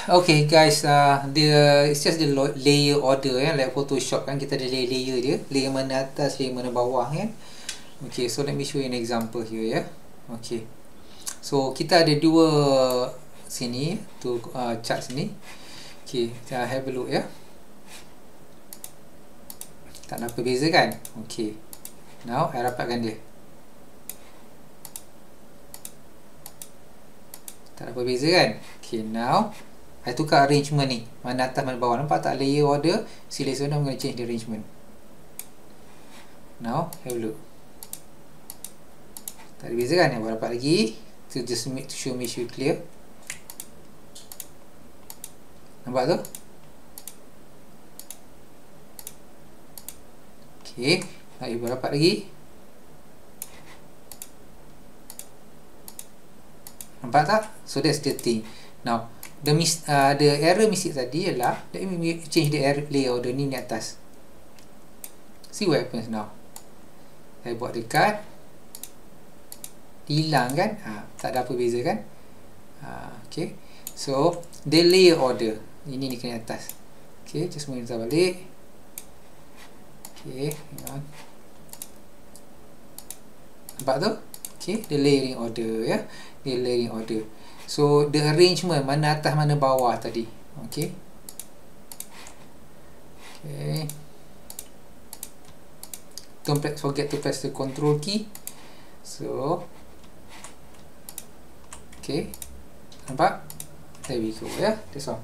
Okay guys, it's just the layer order like Photoshop kan, kita ada layer dia, layer mana atas, layer mana bawah kan. Okay, so let me show you an example here Okay, so kita ada dua sini tu chart sini. Okay, kita have a look tak ada apa beza kan. Okay, now I rapatkan dia, tak ada apa beza kan. Okay, now I tukar arrangement ni, mana atas mana bawah. Nampak tak layer order? Selection, I'm going to change the arrangement. Now have a look, tak ada beza kan. Yang rapat lagi to just make to show clear. Nampak tu? Okay, nak ibu rapat lagi. Nampak tak? So that's the thing. Now the error mistake tadi ialah, let me change the error layer order ni atas. See what happens now. Saya buat dekat, hilang kan. Tak ada apa beza kan. Okay, so the layer order ini ni kena atas. Okay, just move balik. Okay, hang on. Nampak tu? Okay, the layering order the layering order. So the arrangement mana atas mana bawah tadi. Okay. Okay. Don't forget to press the control key. So okay, nampak? There we go that's all.